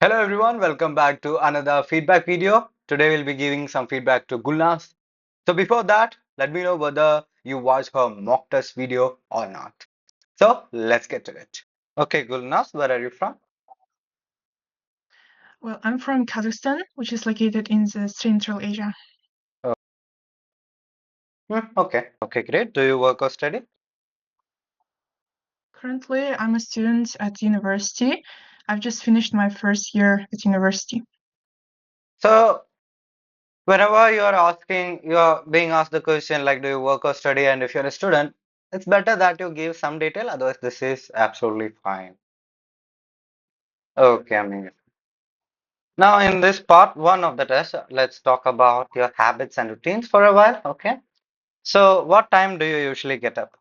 Hello everyone, welcome back to another feedback video. Today we'll be giving some feedback to Gulnaz. So before that, let me know whether you watched her mock test video or not. So let's get to it. Okay, Gulnaz, where are you from? Well, I'm from Kazakhstan, which is located in the Central Asia. Oh, okay, great. Do you work or study? Currently, I'm a student at university. I've just finished my first year at university. So whenever you're being asked the question like, do you work or study? And if you're a student, it's better that you give some detail. Otherwise, this is absolutely fine. Okay, amazing. Now, in this part one of the test, let's talk about your habits and routines for a while. Okay. So, what time do you usually get up?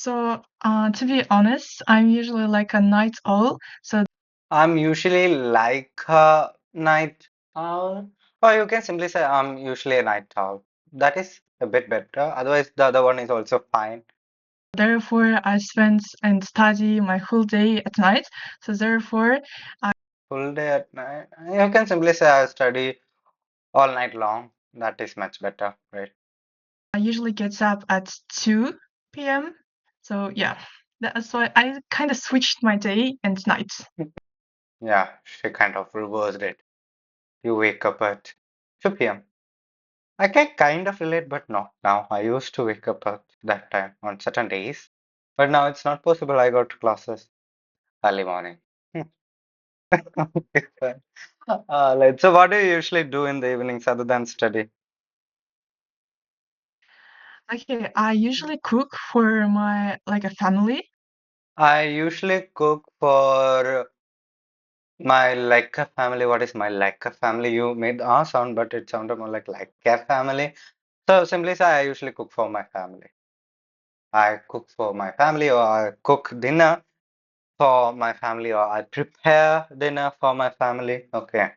To be honest, I'm usually like a night owl. So I'm usually like a night owl, or you can simply say I'm usually a night owl. That is a bit better. Otherwise, the other one is also fine. therefore, I spend and study my whole day at night. So therefore, Full day at night. You can simply say I study all night long. That is much better, right? I usually get up at 2 p.m. So yeah, that's why I kind of switched my day and night. Yeah, she kind of reversed it. You wake up at 2 p.m. I can kind of relate, but not now. I used to wake up at that time on certain days, but now it's not possible. I got classes early morning. Okay, fine. So what do you usually do in the evenings other than study? Okay, I usually cook for my like a family. I usually cook for my like a family. What is my like a family? You made the R sound, but it sounded more like a family. So simply say I usually cook for my family. I cook for my family or I cook dinner for my family or I prepare dinner for my family. Okay.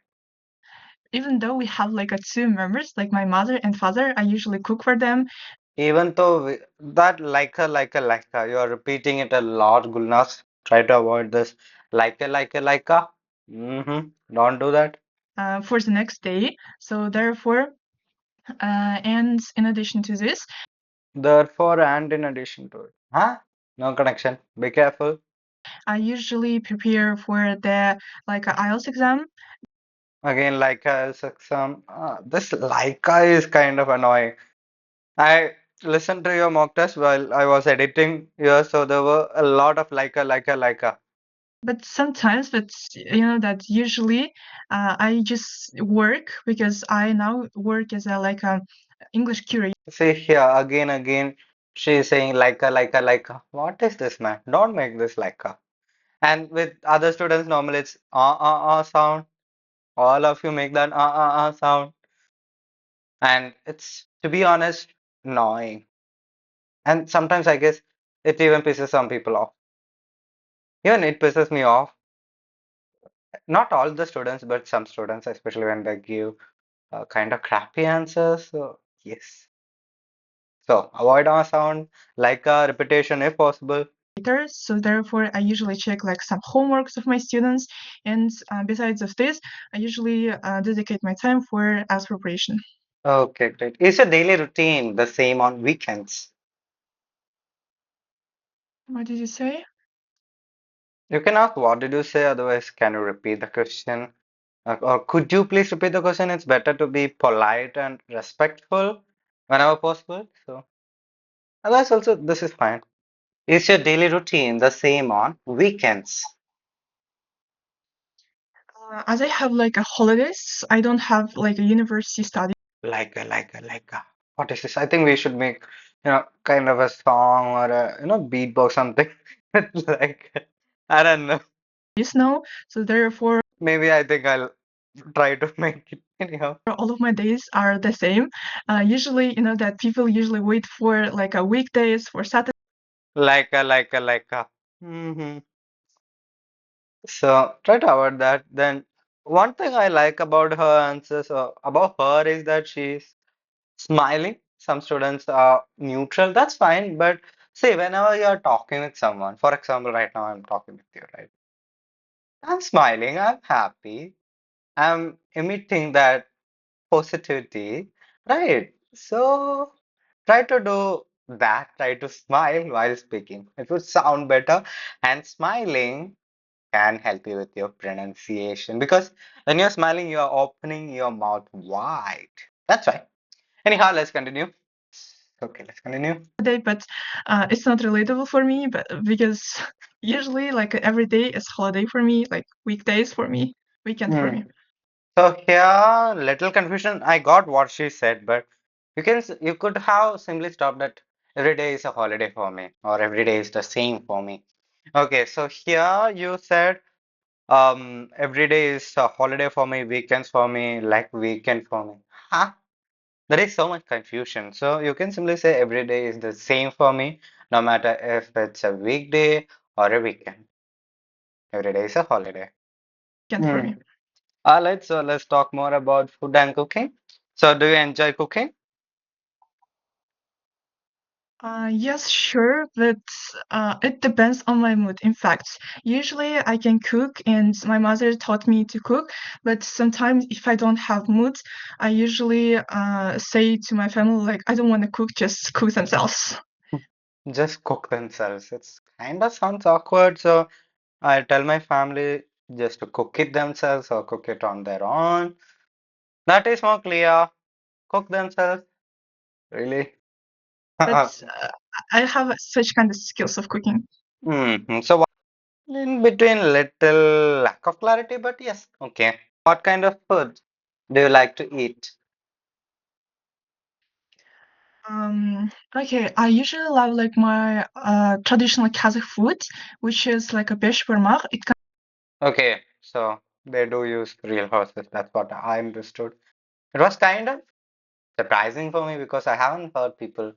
Even though we have like a two members, like my mother and father, I usually cook for them. Even though that like a, you are repeating it a lot, Gulnas. Try to avoid this like a. Don't do that. For the next day. So therefore, and in addition to this, Therefore, and in addition to it. Huh? No connection. Be careful. I usually prepare for the like a IELTS exam. Again, Leica is some. This Leica is kind of annoying. I listened to your mock test while I was editing here, so there were a lot of Leica. But sometimes, but you know that usually I just work because I now work as a like a English curator. See here again, she is saying Leica. What is this, man? Don't make this Leica. And with other students, normally it's sound. All of you make that sound, and it's to be honest, annoying. And sometimes I guess it even pisses some people off. Even it pisses me off. Not all the students, but some students, especially when they give kind of crappy answers. So yes. So avoid our sound, like a repetition if possible. So therefore, I usually check like some homeworks of my students, and besides of this, I usually dedicate my time for as preparation. Okay, great. Is your daily routine the same on weekends? What did you say? You can ask what did you say, otherwise can you repeat the question? Or could you please repeat the question? It's better to be polite and respectful whenever possible. So otherwise also this is fine. Is your daily routine the same on weekends? As I have like a holidays, I don't have like a university study. What is this? I think we should make, kind of a song or a, beatbox something. Like, I don't know. Now, so therefore, Maybe I think I'll try to make it anyhow. all of my days are the same. Usually, you know that people usually wait for like a weekdays for Saturday. Like a. hmm So try to avoid that. Then one thing I like about her answers, about her is that she's smiling. Some students are neutral. That's fine. But see, whenever you're talking with someone, for example, right now I'm talking with you, right? I'm smiling, I'm happy, I'm emitting that positivity, right? So try to do that, try to smile while speaking. It would sound better, and smiling can help you with your pronunciation because when you're smiling, you're opening your mouth wide. That's right. Anyhow, let's continue. Okay, let's continue. Day, but it's not relatable for me, but because usually like every day is holiday for me, like weekdays for me, weekend for Hmm. me. So here, little confusion. I got what she said, but you could have simply stopped at every day is a holiday for me, or every day is the same for me. Okay, so here you said every day is a holiday for me, weekends for me, like weekend for me. Huh? There is so much confusion. So you can simply say every day is the same for me, no matter if it's a weekday or a weekend. Every day is a holiday. Weekend for Hmm. me. All right, so let's talk more about food and cooking. So do you enjoy cooking? Yes, sure, but it depends on my mood. In fact, usually I can cook, and my mother taught me to cook. But sometimes, if I don't have mood, I usually say to my family, like, I don't want to cook, just cook themselves. Just cook themselves. It's kind of sounds awkward, so I tell my family just to cook it themselves or cook it on their own. That is more clear. Cook themselves. Really? But I have such kind of skills of cooking. So in between little lack of clarity, but yes, okay. What kind of food do you like to eat? Okay, I usually love like my traditional Kazakh food, which is like a besh parmak. It Okay, so they do use real horses. That's what I understood. It was kind of surprising for me because I haven't heard people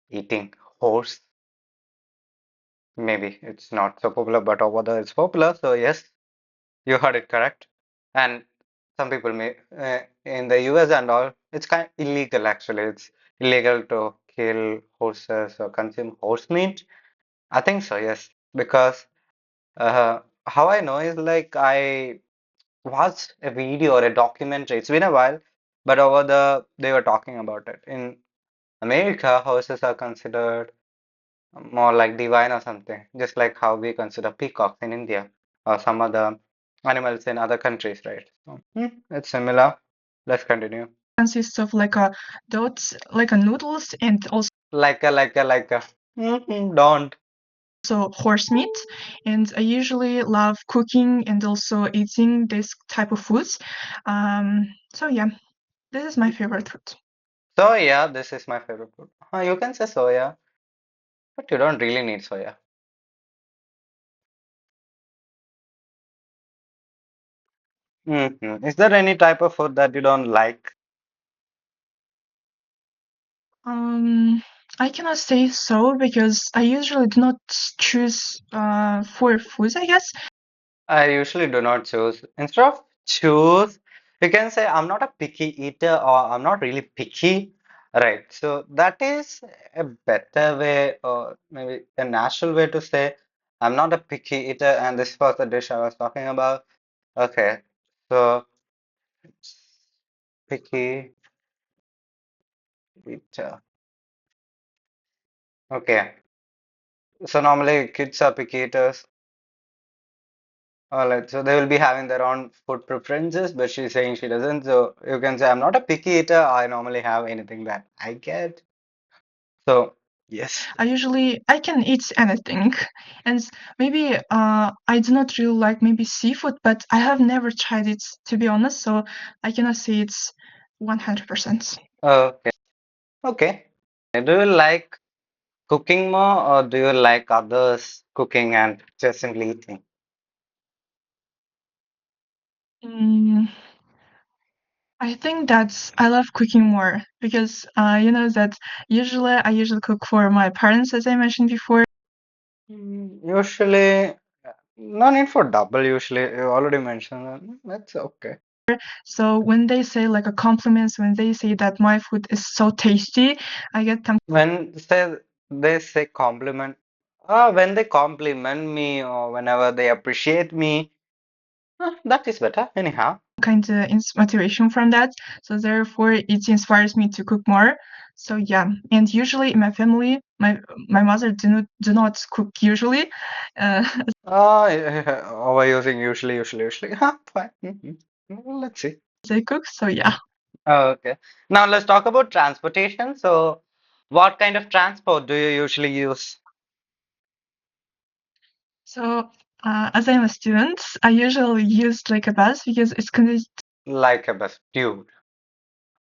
eating horse. Maybe it's not so popular, but over there it's popular. So yes, you heard it correct. And some people may in the US and all, it's kind of illegal actually. It's illegal to kill horses or consume horse meat. I think so, yes. Because how I know is like I watched a video or a documentary. It's been a while, but over they were talking about it. In America, horses are considered more like divine or something, just like how we consider peacocks in India or some other animals in other countries, right? So, it's similar. Let's continue. consists of like a dots, like a noodles, and Like a. Don't. also horse meat. And I usually love cooking and also eating this type of foods. So yeah, this is my favorite food. Soya, this is my favorite food. You can say soya, but you don't really need soya. Is there any type of food that you don't like? Um, I cannot say so because I usually do not choose for foods, I guess. I usually do not choose. Instead of choose, you can say I'm not a picky eater or I'm not really picky. Right. So that is a better way or maybe a natural way to say I'm not a picky eater and this was the dish I was talking about. Okay. So picky eater. Okay. So normally kids are picky eaters. All right, so they will be having their own food preferences, but she's saying she doesn't. So you can say, I'm not a picky eater. I normally have anything that I get. So, yes. I can eat anything, and maybe I do not really like maybe seafood, but I have never tried it to be honest, so I cannot say it's 100%. Okay. Okay. Do you like cooking more or do you like others cooking and just simply eating? Mm, I think that I love cooking more because you know that I usually cook for my parents, as I mentioned before. Usually, no need for double, usually. You already mentioned that. That's okay. So when they say like a compliments, when they say that my food is so tasty, I get them. When they say compliment, when they compliment me or whenever they appreciate me, That is better. Anyhow. kind of motivation from that. So therefore, it inspires me to cook more. So yeah, and usually in my family, my mother do not cook usually. Uh, Oh, overusing usually. Huh, fine. Let's see. they cook. So yeah. Okay. Now let's talk about transportation. So, what kind of transport do you usually use? So as I'm a student, I usually use like a bus because it's convenient. Like a bus, dude.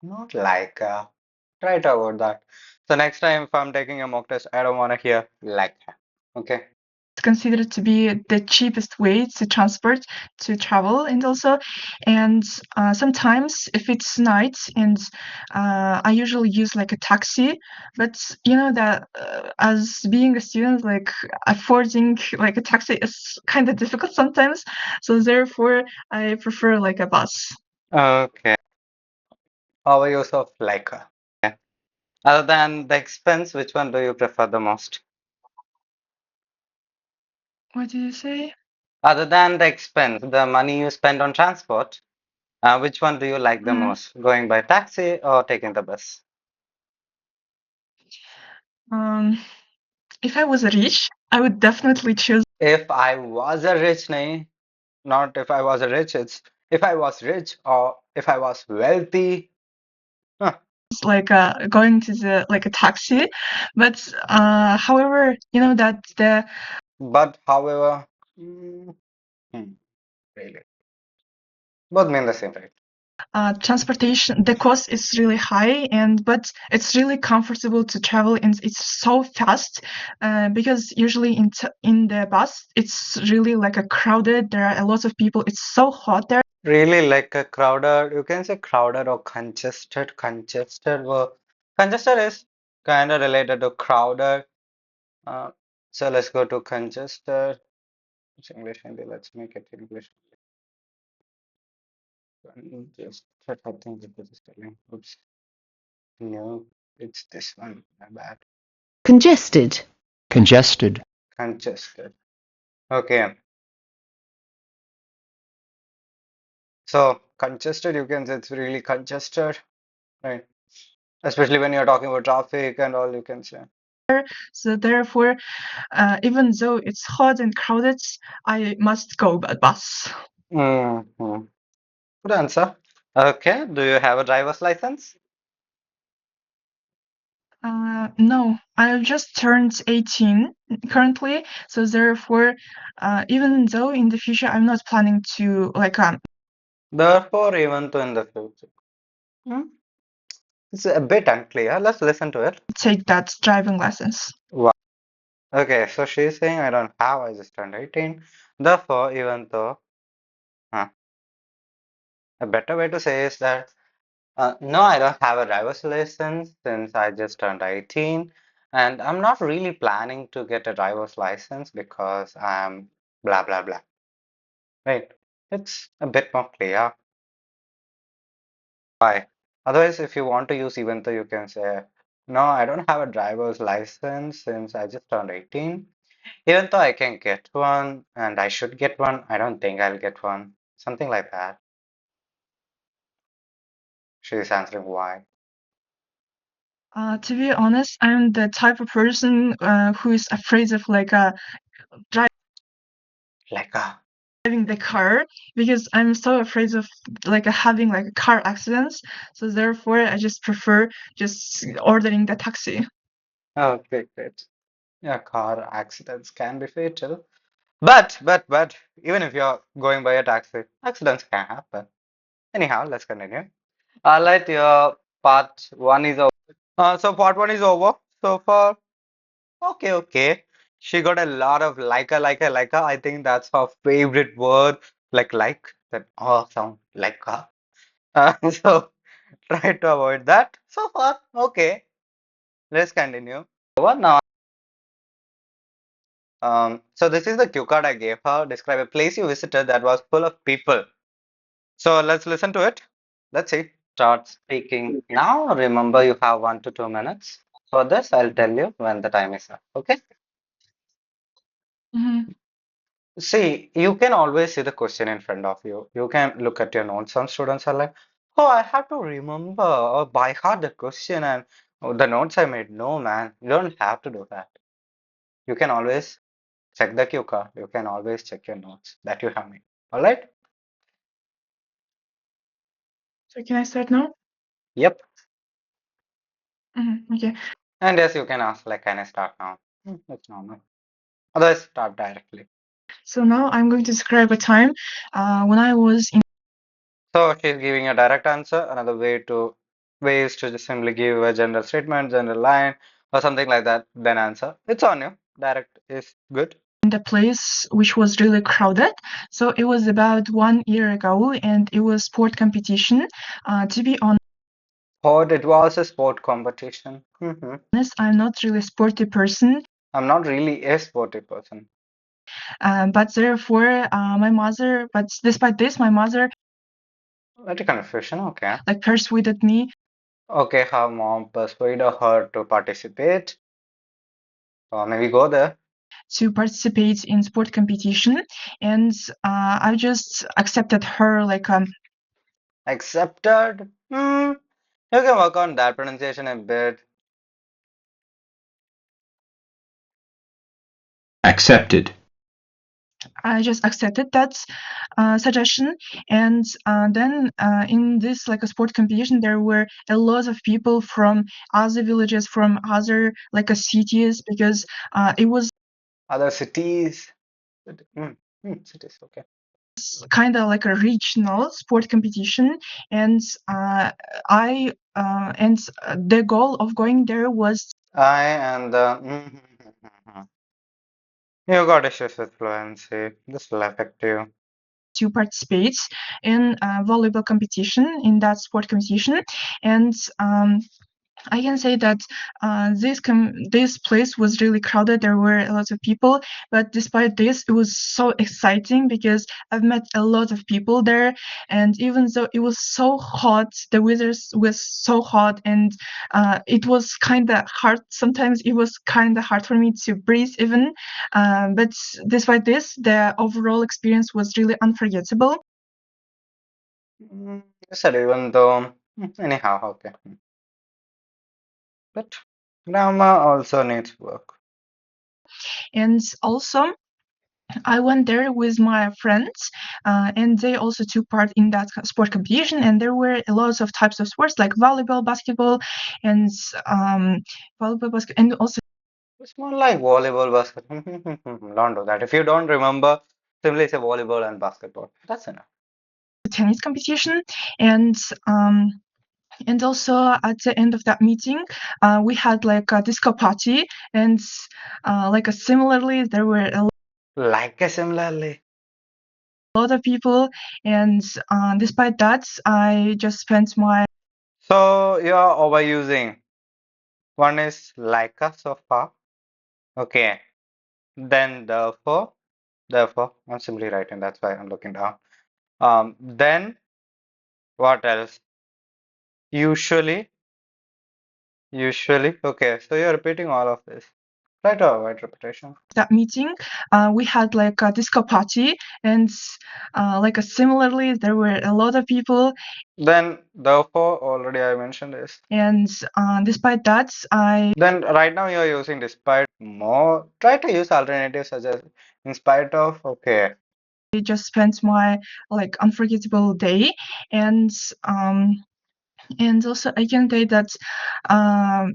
Not like a. Try to avoid that. So next time if I'm taking a mock test, I don't want to hear like a. Okay. Considered to be the cheapest way to transport to travel, and also and sometimes if it's night and I usually use like a taxi, but you know that as being a student, like affording like a taxi is kind of difficult sometimes, so therefore I prefer like a bus. Okay. Overuse of like a. Okay. Other than the expense, which one do you prefer the most? What do you say? Other than the expense, the money you spend on transport, which one do you like the Mm. most? Going by taxi or taking the bus? um if I was rich, I would definitely choose If I was a rich, nahi, not if I was a rich, it's if I was rich or if I was wealthy. Huh. like going to the like a taxi, but however you know that the But however, mm, hmm, really, both mean the same, right? transportation, the cost is really high, and but it's really comfortable to travel and it's so fast, because usually in the bus it's really like a crowded, there are a lot of people, it's so hot there. Really like a crowded, you can say crowded or congested. Congested is kind of related to crowded. Uh, so let's go to congested. It's English, Hindi. Let's make it English. Congested, I think it was spelling. Oops. No, it's this one. My bad. Congested. Congested. Congested. Okay. So congested, you can say it's really congested, right? Especially when you're talking about traffic and all, you can say. So therefore, even though it's hot and crowded, I must go by bus. Hmm. Good answer. Okay. Do you have a driver's license? No, I just turned 18 currently, so therefore, even though in the future I'm not planning to like Therefore, even though in the future. Hmm. It's a bit unclear. Let's listen to it. take that driving lessons. Wow. Okay, so she's saying I don't have, I just turned 18. Therefore, even though, huh, a better way to say is that no, I don't have a driver's license since I just turned 18, and I'm not really planning to get a driver's license because I'm blah blah blah. Right? It's a bit more clear why. Otherwise, if you want to use even though you can say, no, I don't have a driver's license since I just turned 18. Even though I can get one and I should get one, I don't think I'll get one. Something like that. She's answering why. To be honest, I'm the type of person who is afraid of like Like a driving the car because I'm so afraid of like having like car accidents. So therefore, I just prefer just ordering the taxi. oh, great, great. Yeah, car accidents can be fatal. But, even if you're going by a taxi, accidents can happen. Anyhow, let's continue. All right, your part one is over. So part one is over so far. Okay, okay. She got a lot of like. I think that's her favorite word. Like. That awesome. Like. So try to avoid that. So far, okay. Let's continue. Over now. So this is the cue card I gave her. Describe a place you visited that was full of people. So let's listen to it. Let's see. Start speaking now. Remember, you have 1 to 2 minutes. For this, I'll tell you when the time is up. Okay? Mhm. See, you can always see the question in front of you. You can look at your notes. Some students are like, oh, I have to remember or by heart the question and oh, the notes I made. No, man, you don't have to do that. You can always check the cue card. You can always check your notes that you have made. All right? So can I start now? Yep. Okay. And yes, you can ask, like, can I start now? That's normal. Otherwise, start directly. So now I'm going to describe a time when I was in So she's giving a direct answer. Another way is to just simply give a general statement, general line, or something like that, then answer. It's on you. Direct is good. the place which was really crowded. So it was about 1 year ago, and it was sport competition. To be Thought it was a sport competition. honest, I'm not really a sporty person, I'm not really a sporty person. but therefore, but despite this, my mother Very confusion. Okay. like persuaded me Okay, her mom persuaded her to participate. So maybe go there. to participate in sport competition, and I just accepted her like Accepted. You can work on that pronunciation a bit. Accepted. I just accepted that suggestion, and then in this like a sport competition, there were a lot of people from other villages, from other like cities, because it was Other cities. Cities. Okay. kind of like a regional sport competition, and I and the goal of going there was I and the. You got issues with fluency. This will affect you. to participate in volleyball competition, in that sport competition, and I can say that this place was really crowded. There were a lot of people, but despite this, it was so exciting because I've met a lot of people there. And even though it was so hot, the weather was so hot, and it was kind of hard. Sometimes it was kind of hard for me to breathe, even. But despite this, the overall experience was really unforgettable. I said even though. Anyhow, okay. But grammar also needs work. And also, I went there with my friends, and they also took part in that sport competition. And there were a lot of types of sports like volleyball, basketball, and and also It's more like volleyball, basketball. Don't do that. If you don't remember, simply say volleyball and basketball. That's enough. tennis competition. And and also at the end of that meeting, we had like a disco party, and similarly, there were a Like a similarly. lot of people. And despite that, I just spent my So you're overusing. One is like a so far. Okay. Then therefore, I'm simply writing. That's why I'm looking down. Then what else? Usually, usually. Okay. So you're repeating all of this. Try to avoid repetition. that meeting, we had like a disco party, and similarly, there were a lot of people. Then therefore, already I mentioned this. And despite that, I Then right now you're using despite more. Try to use alternatives such as in spite of. Okay. just spent my like unforgettable day, and um, and also I can say that um,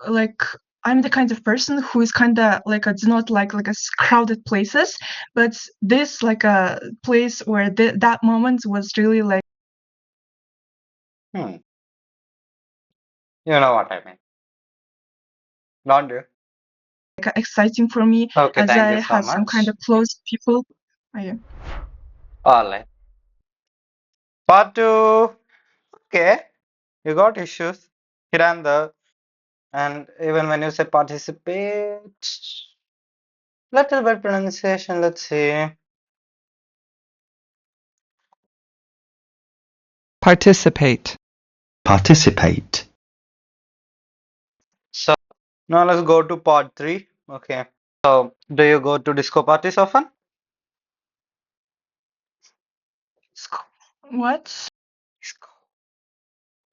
like I'm the kind of person who is kind of like do not like crowded places, but this like a place where that moment was really like Hmm. You know what I mean. Don't you? exciting for me, Okay. as Thank I you so had some kind much. of close people. Yeah. All right. Part two. Okay. You got issues here and there. And even when you say participate, little bit pronunciation, let's see. Participate. Participate. So now let's go to part three. Okay. So do you go to disco parties often? What? Disco.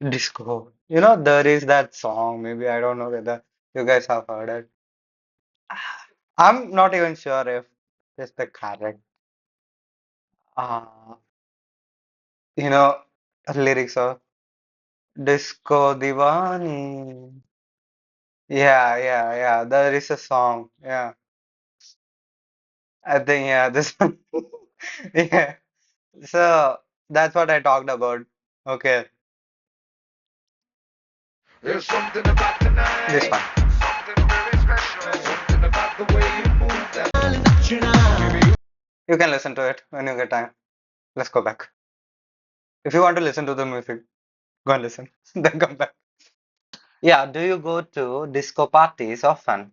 Disco. There is that song. Maybe I don't know whether you guys have heard it. I'm not even sure if it's the correct, uh, you know, lyrics of Disco Divani. Yeah. There is a song. Yeah. I think, yeah, this one. Yeah. So that's what I talked about. Okay. There's something about the This night, one. something very special, something about the way you move that. You can listen to it when you get time. Let's go back. If you want to listen to the music, go and listen. Then come back. Yeah, do you go to disco parties often?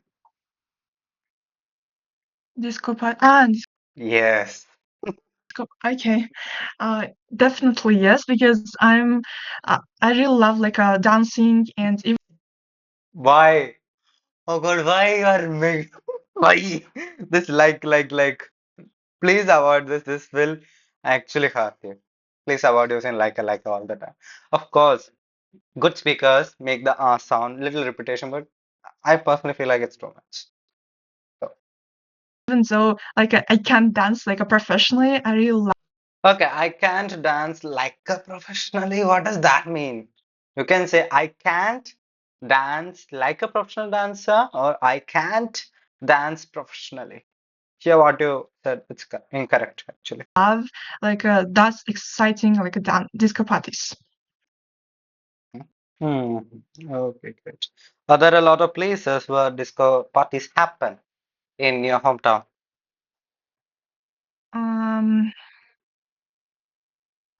Disco party? Ah, Yes. disco. Okay. Definitely yes, because I really love like dancing and even Why? Oh God, why you are make why? This please avoid this. This will actually hurt you. Please avoid using like all the time. Of course, good speakers make the sound little repetition, but I personally feel like it's too much. So, though like I can't dance like a professionally, I really love okay, I can't dance like a professionally. What does that mean? You can say I can't dance like a professional dancer, or I can't dance professionally. Here, what you said, it's incorrect actually. that's exciting like a disco parties. Hmm. Okay, great. Are there a lot of places where disco parties happen in your hometown? Um,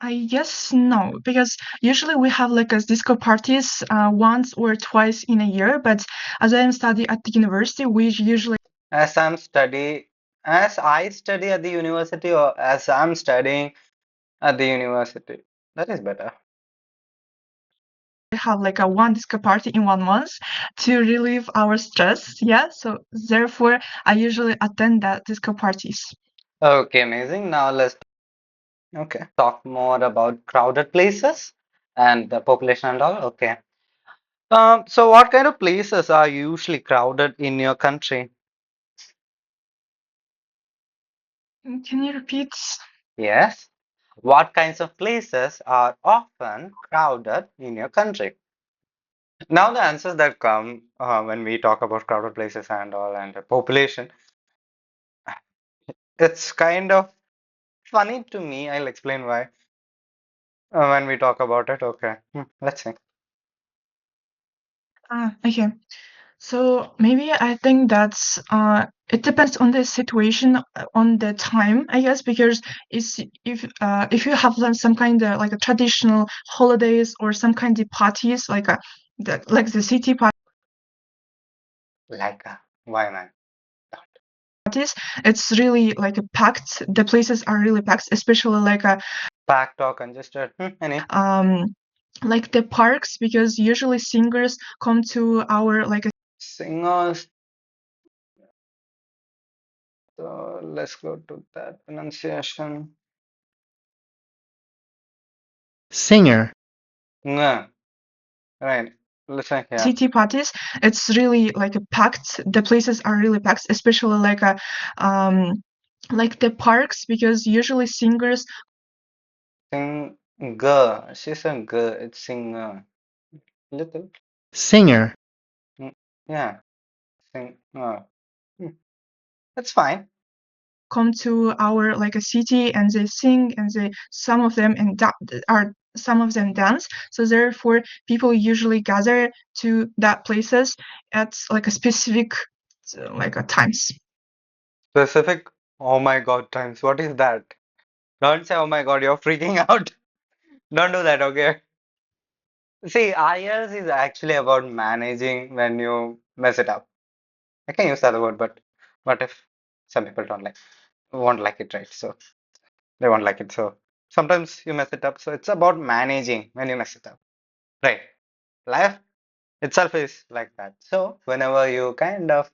I guess no, because usually we have like a disco parties once or twice in a year. But as I am studying at the university, we usually As I study at the university, or as I'm studying at the university, that is better. have like a one disco party in 1 month to relieve our stress. Yeah, so therefore I usually attend that disco parties. Okay, amazing. Now let's talk more about crowded places and the population and all. Okay. So what kind of places are usually crowded in your country? Can you repeat? Yes. What kinds of places are often crowded in your country? Now, the answers that come when we talk about crowded places and all and the population, it's kind of funny to me. I'll explain why when we talk about it. Okay, let's see. Okay. So maybe I think that's it depends on the situation, on the time, I guess, because it's if you have some kind of like a traditional holidays or some kind of parties like the city Like, why, man? parties, it's really like a packed. The places are really packed, especially Packed or congested? Any like the parks, because usually singers come to our like singers? So let's go to that pronunciation. Singer. Nga. Right. Listen here. city parties. It's really like a packed. The places are really packed, especially like the parks, because usually singers Singer. She's a girl. It's singer. Little. Singer. Mm, yeah. Sing. That's fine. come to our like a city and they sing and they some of them and are some of them dance. So therefore, people usually gather to that places at like a specific like a times. Specific. Oh my God, times. What is that? Don't say, oh my God, you're freaking out. Don't do that, okay? See, IELTS is actually about managing when you mess it up. I can use the other word, but what if some people won't like it, right? So they won't like it. So sometimes you mess it up. So it's about managing when you mess it up, right? Life itself is like that. So whenever you kind of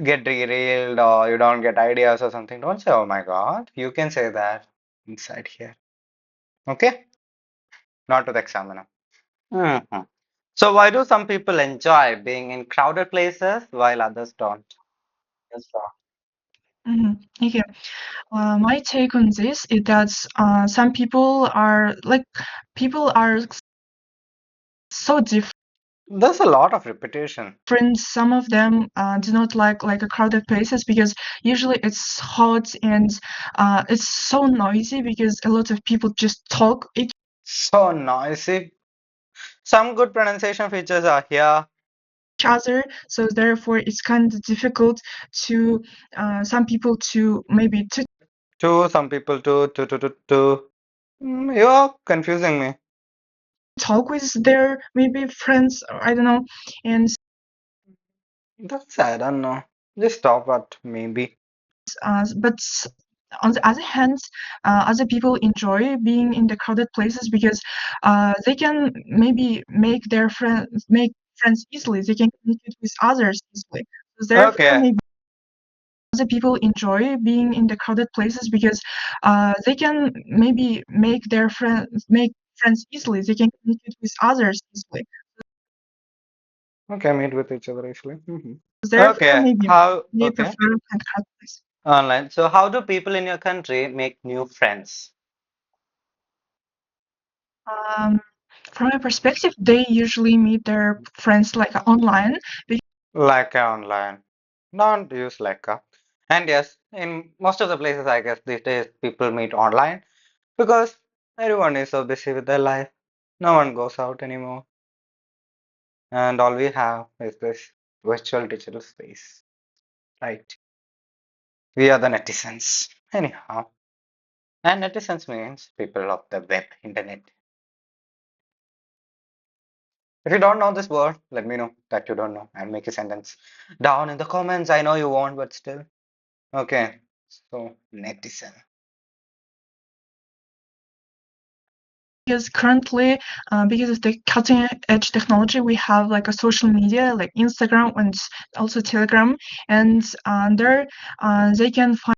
get derailed or you don't get ideas or something, don't say, oh my God. You can say that inside here. Okay, not to the examiner. Mhm. So why do some people enjoy being in crowded places while others don't? Yes, sir. Okay. My take on this is that some people are so There's a lot of repetition. different. Some of them do not like a crowded places because usually it's hot and it's so noisy because a lot of people just talk each So noisy. Some good pronunciation features are here. other. So therefore, it's kind of difficult to some people to maybe to To some people to. You're confusing me. talk with their maybe friends. Or I don't know, and That's sad. I don't know. Just stop at maybe. but on the other hand, other people enjoy being in the crowded places because they can maybe make friends easily. They can communicate with others easily. So therefore, Okay. maybe other people enjoy being in the crowded places because they can maybe make friends easily. They can communicate with others easily. Okay, meet with each other actually. So therefore, Okay. maybe How? they Okay. prefer kind of crowded places. Online. So how do people in your country make new friends? Um, from my perspective, they usually meet their friends like online. Leica online. Don't use Leica. And yes, in most of the places, I guess these days people meet online because everyone is so busy with their life. No one goes out anymore. And all we have is this virtual digital space, right? We are the netizens. Anyhow. And netizens means people of the web, internet. If you don't know this word, let me know that you don't know and make a sentence down in the comments. I know you won't, but still. Okay. So, netizen. Because currently, because of the cutting edge technology, we have like a social media like Instagram and also Telegram, and there they can find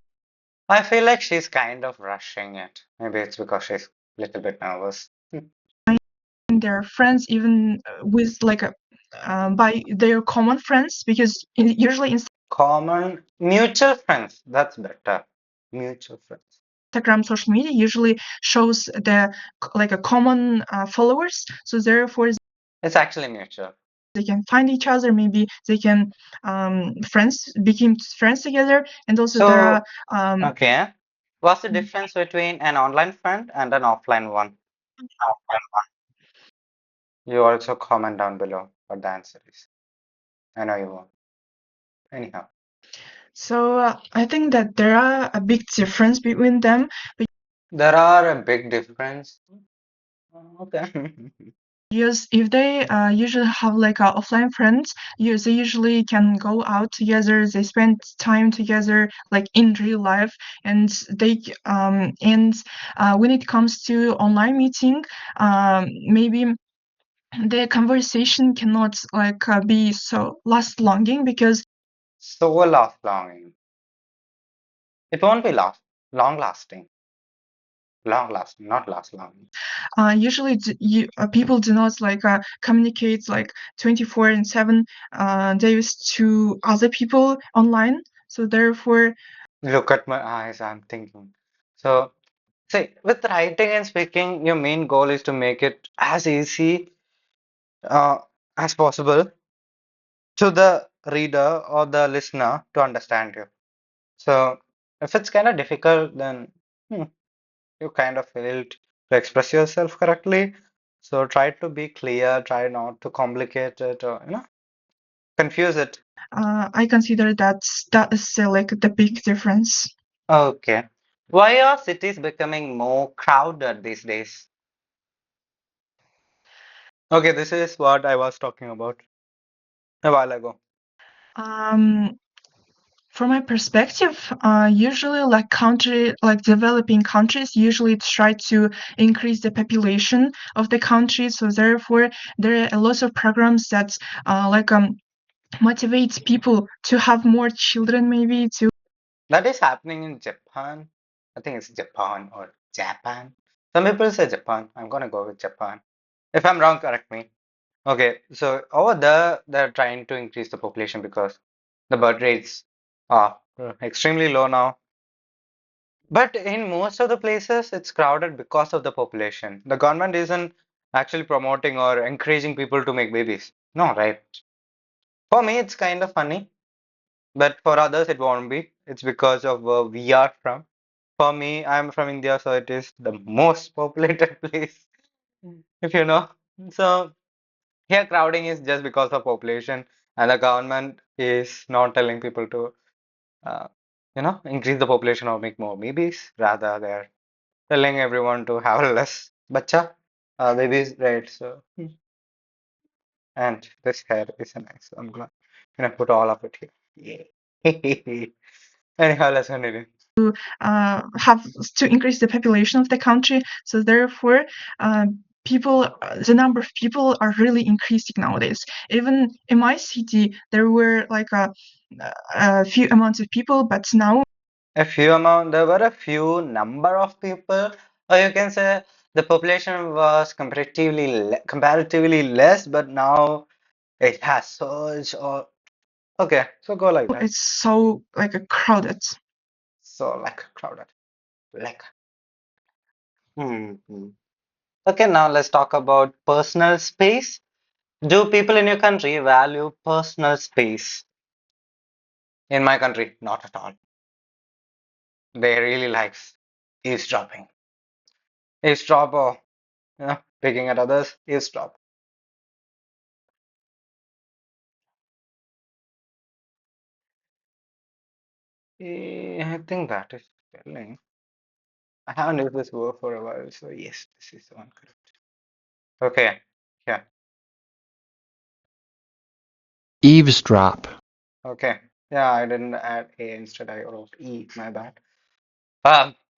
I feel like she's kind of rushing it. Maybe it's because she's a little bit nervous. their friends even with like a by their common friends because usually Common mutual friends. That's better. Mutual friends. Instagram social media usually shows the like a common followers. So therefore, It's actually mutual. they can find each other. Maybe they can friends became friends together, and also there are So, okay. What's the difference between an online friend and an offline one? Offline one. You also comment down below what the answer is. I know you won't. Anyhow, so I think that there are a big difference between them there are a big difference. Okay. because if they usually have like offline friends, they usually can go out together. They spend time together like in real life, and they and when it comes to online meeting, maybe the conversation cannot like be so last longing because So last longing. It won't be long lasting. Long lasting, not last long. usually people do not like communicate like 24/7 days to other people online. So therefore, Look at my eyes, I'm thinking. So, see, with writing and speaking, your main goal is to make it as easy uh, as possible to the reader or the listener to understand you. So, if it's kind of difficult, then you kind of failed to express yourself correctly. So, try to be clear, try not to complicate it or, confuse it. I consider that is like the big difference. Okay. Why are cities becoming more crowded these days? Okay, this is what I was talking about a while ago. um from my perspective, usually like developing countries usually try to increase the population of the country. So therefore, there are a lot of programs that like motivates people to have more children, maybe to That is happening in Japan. I think it's Japan or Japan. Some people say Japan. I'm gonna go with Japan. If I'm wrong, correct me. Okay, so over there, they're trying to increase the population because the birth rates are extremely low now. But in most of the places, it's crowded because of the population. The government isn't actually promoting or encouraging people to make babies. No, right? For me, it's kind of funny, but for others, it won't be. It's because of where we are from. For me, I'm from India, so it is the most populated place, if you know. So here, crowding is just because of population, and the government is not telling people to, uh, increase the population or make more babies. Rather, they're telling everyone to have less bacha babies, right? So, and this hair is nice. So I'm gonna put all of it here. Yeah. Anyhow, let's continue. Have to increase the population of the country. So therefore, the number of people are really increasing nowadays. Even in my city, there were like a few amounts of people, but now There were a few number of people, or you can say the population was comparatively less, but now it has surged. Or okay, so go like that. it's so like a crowded. So like crowded, like. Hmm. Okay, now let's talk about personal space. Do people in your country value personal space? In my country, not at all. They really likes eavesdropping. Eavesdrop or picking at others, eavesdrop. I think that is spelling. I haven't used this word for a while, so yes, this is the one correct. Okay, yeah, eavesdrop, okay. Yeah, I didn't add A instead, I wrote E, my bad.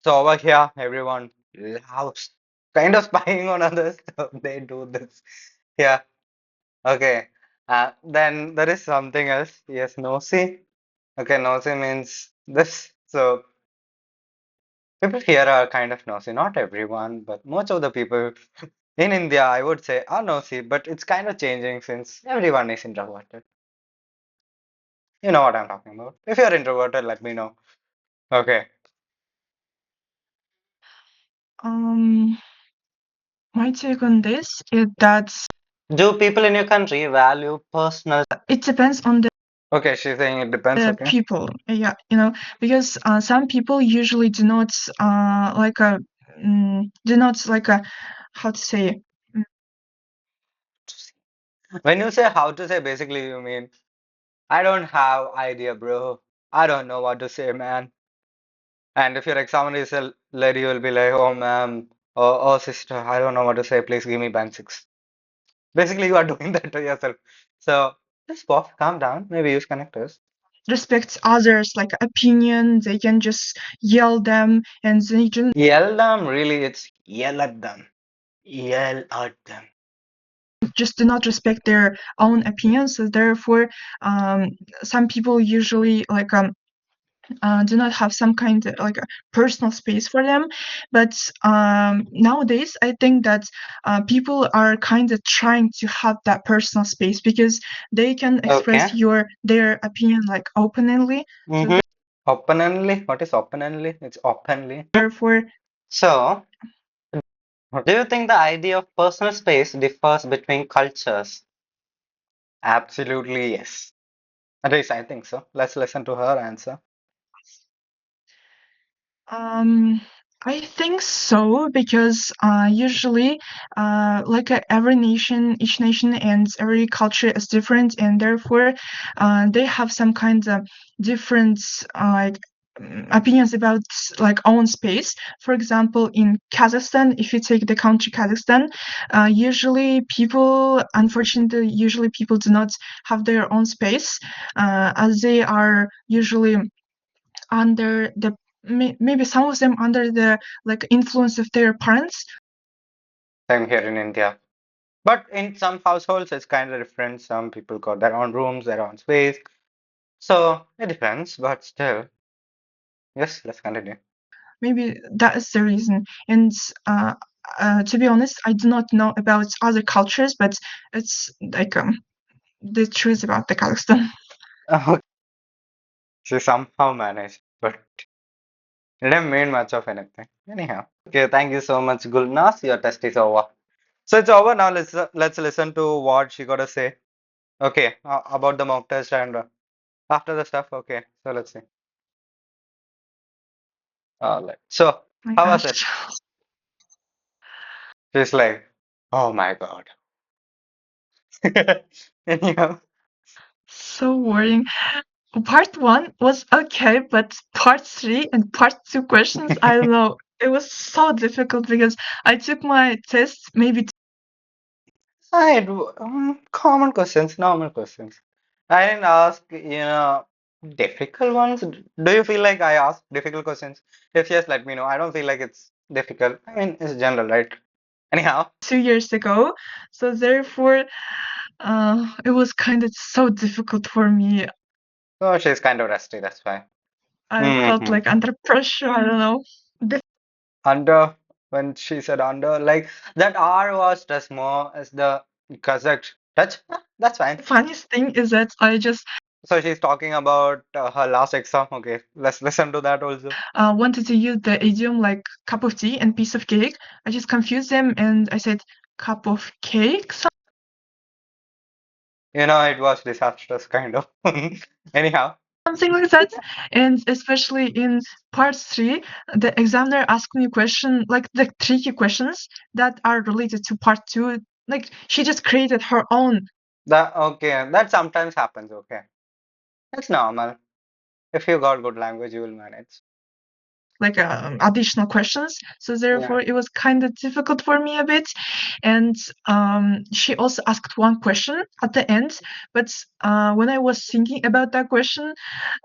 So over here, everyone loves kind of spying on others, so they do this. Yeah, okay. Then there is something else. Yes, nosy. Okay, nosy means this. So people here are kind of nosy. Not everyone, but most of the people in India, I would say, are nosy, but it's kind of changing since everyone is introverted. You know what I'm talking about. If you're introverted, let me know. Okay. Um, my take on this is that Do people in your country value personal? it depends on the Okay, she's saying it depends. Okay. people. Yeah, because some people usually do not like a do not like a how to say. When you say how to say, basically you mean I don't have idea, bro. I don't know what to say, man. And if your examiner is a lady, you will be like, oh, ma'am, oh, sister, I don't know what to say. Please give me band six. Basically, you are doing that to yourself. So just pause, calm down, maybe use connectors. Respect others like opinion, they can just yell them and they Yell them, really, it's yell at them. Yell at them. just do not respect their own opinions. So therefore, some people usually like do not have some kind of like a personal space for them. But nowadays, I think that people are kind of trying to have that personal space because they can express Okay. their opinion like openly. So Mm-hmm. Openly. What is openly? It's openly. therefore, So, do you think the idea of personal space differs between cultures? Absolutely, yes. At least I think so. Let's listen to her answer. Um, I think so because usually, like each nation and every culture is different, and therefore, they have some kind of different like opinions about like own space. For example, in Kazakhstan, if you take the country Kazakhstan, usually people do not have their own space, as they are usually under the maybe some of them under the like influence of their parents. Same here in India. But in some households, it's kind of different. Some people got their own rooms, their own space. So it depends, but still, yes, let's continue. Maybe that is the reason. And to be honest, I do not know about other cultures, but it's like the truth about the Kazakhstan. She somehow managed, but it didn't mean much of anything. Anyhow. Okay, thank you so much, Gulnaz. Your test is over. So it's over now. Let's listen to what she got to say. Okay, about the mock test and after the stuff. Okay, so let's see. All right. So My how was it? gosh, She's like, oh my God. Anyhow, so worrying. Part one was okay, but part three and part two questions, I don't know. It was so difficult because I took my test maybe common questions, normal questions. I didn't ask, difficult ones. Do you feel like I asked difficult questions? If yes, let me know. I don't feel like it's difficult. I mean, it's general, right? Anyhow, 2 years ago. So therefore, it was kind of so difficult for me. so she's kind of rusty, that's why. I felt Hmm. like under pressure. I don't know. The Under, when she said under, like that R was just more as the Kazakh touch. That's fine. funniest thing is that I just So she's talking about her last exam. Okay, let's listen to that also. wanted to use the idiom like cup of tea and piece of cake. I just confused them and I said cup of cake, It was disastrous kind of. Anyhow, something like that. And especially in part three, the examiner asked me a question like the tricky questions that are related to part two. Like she just created her own that sometimes happens. Okay, that's normal. If you got good language, you will manage. like additional questions. So Yeah, therefore, it was kind of difficult for me a bit. And she also asked one question at the end. But when I was thinking about that question,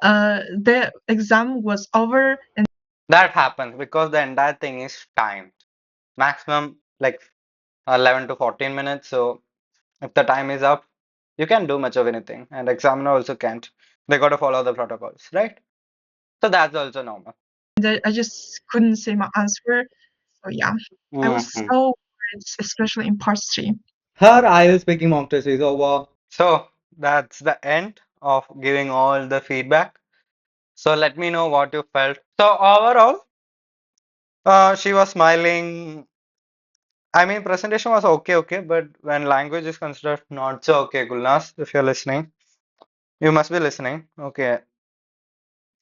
the exam was over, and that happens because the entire thing is timed. Maximum like 11 to 14 minutes. So if the time is up, you can do much of anything, and examiner also can't. They got to follow the protocols, right? So that's also normal. I just couldn't say my answer. So yeah, I was Hmm. so worried, especially in part three. Her IELTS speaking mock test is over. So that's the end of giving all the feedback. So let me know what you felt. So overall, she was smiling. I mean, presentation was okay, but when language is considered not so okay, Gulnas, if you're listening, you must be listening. Okay,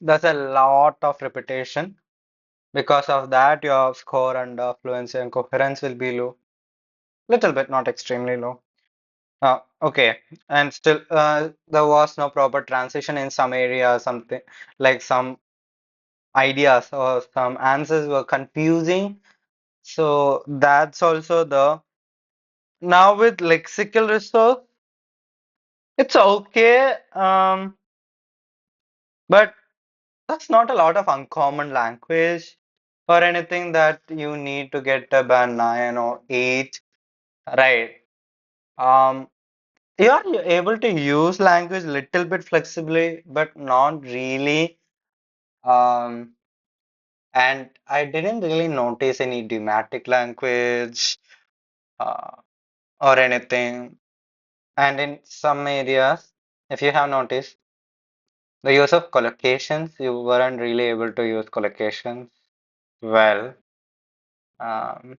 that's a lot of repetition. Because of that, your score under fluency and coherence will be low. Little bit, not extremely low. Okay, and still, there was no proper transition in some areas, something like some ideas or some answers were confusing. So that's also the now with lexical resource, it's okay. But that's not a lot of uncommon language or anything that you need to get a band 9 or 8, right? Um, you are able to use language little bit flexibly, but not really. Um, and I didn't really notice any idiomatic language uh, or anything. And in some areas, if you have noticed, the use of collocations, you weren't really able to use collocations well. Um,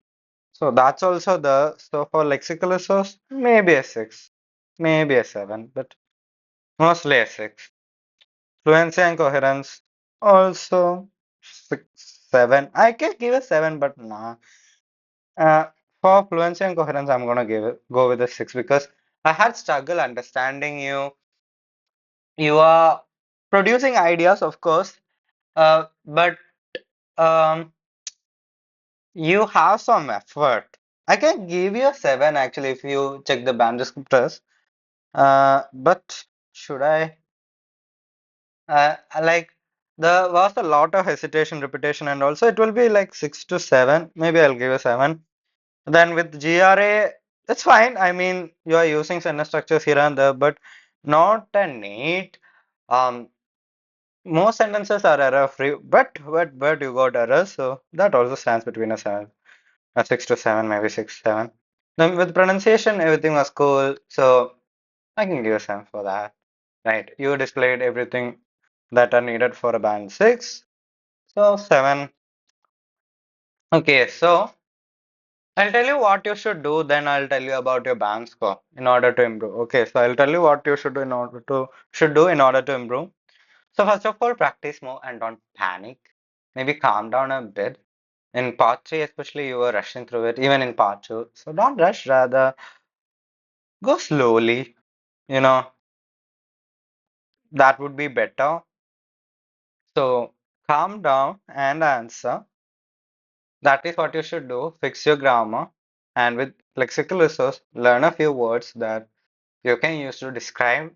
so that's also so for lexical resource, maybe a 6, maybe a 7, but mostly a 6. Fluency and coherence, also 6, 7. I can give a 7, but nah. For fluency and coherence, I'm gonna go with a 6 because I had struggle understanding you. You are producing ideas, of course, but um, you have some effort. I can give you a 7 actually if you check the band descriptors. But should I? Like there was a lot of hesitation, repetition, and also it will be like 6 to 7. Maybe I'll give a 7. Then with GRA, it's fine. I mean, you are using sentence structures here and there, but not a neat. Um, Most sentences are error free, but you got errors, so that also stands between a 7 a 6 to 7, maybe 6, 7. Then with pronunciation, everything was cool. So I can give a 7 for that. Right. You displayed everything that are needed for a band 6. So 7. Okay, so I'll tell you what you should do, then I'll tell you about your band score in order to improve. Okay, so I'll tell you what you should do in order to improve. So first of all, practice more and don't panic. Maybe calm down a bit. In part three, especially, you were rushing through it, even in part two. So don't rush, rather go slowly. You know, that would be better. So calm down and answer. That is what you should do. Fix your grammar, and with lexical resource, learn a few words that you can use to describe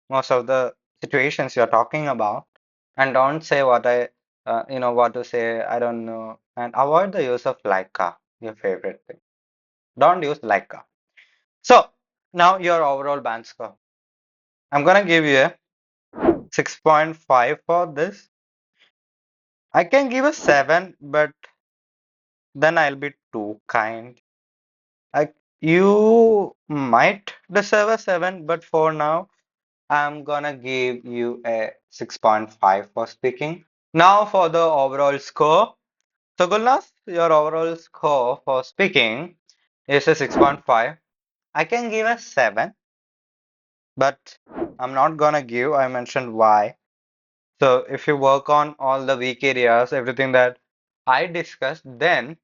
most of the situations you're talking about. And don't say what to say, I don't know. And avoid the use of like your favorite thing. Don't use like a. So now your overall band score. I'm gonna give you a 6.5 for this. I can give a 7, but then I'll be too kind. I You might deserve a 7, but for now, I'm gonna give you a 6.5 for speaking. Now for the overall score. So Gulnaz, your overall score for speaking is a 6.5. I can give a 7, but I'm not gonna give. I mentioned why. So if you work on all the weak areas, everything that I discussed, then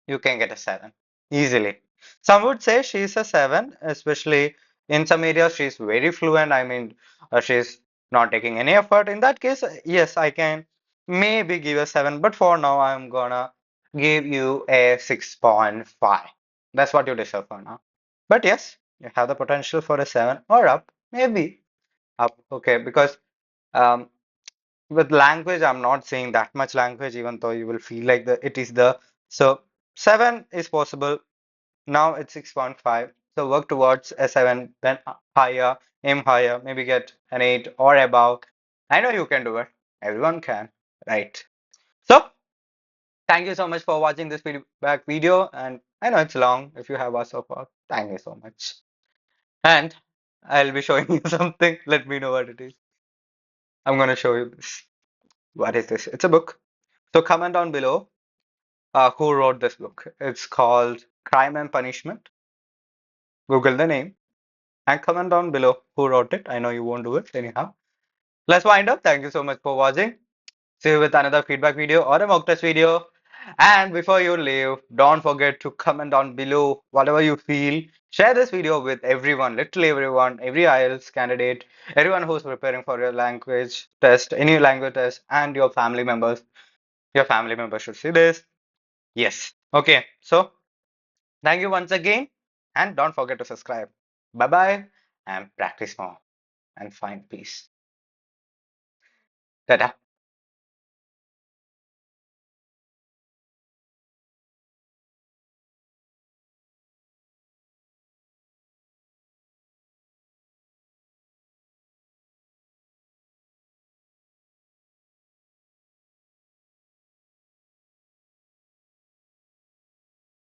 you can get a 7 easily. Some would say she's a 7, especially in some areas she's very fluent. I mean, she's not taking any effort. In that case, yes, I can maybe give a 7, but for now, I'm gonna give you a 6.5. That's what you deserve for now. But yes, you have the potential for a 7 or up, maybe up. Okay, because um, with language, I'm not saying that much language, even though you will feel like it is the so 7 is possible. Now it's 6.5. So work towards a 7, then higher, aim higher, maybe get an 8 or above. I know you can do it. Everyone can, right? So thank you so much for watching this feedback video. And I know it's long if you have watched so far. Thank you so much. And I'll be showing you something. Let me know what it is. I'm gonna show you this. What is this? It's a book. So comment down below who wrote this book. It's called Crime and Punishment. Google the name and comment down below who wrote it. I know you won't do it anyhow. Let's wind up. Thank you so much for watching. See you with another feedback video or a mock test video. And before you leave, don't forget to comment down below whatever you feel. Share this video with everyone, literally everyone, every IELTS candidate, everyone who's preparing for your language test, any language test, and your family members. Your family members should see this. Yes. Okay. So thank you once again. And don't forget to subscribe. Bye bye and practice more and find peace. Ta-da.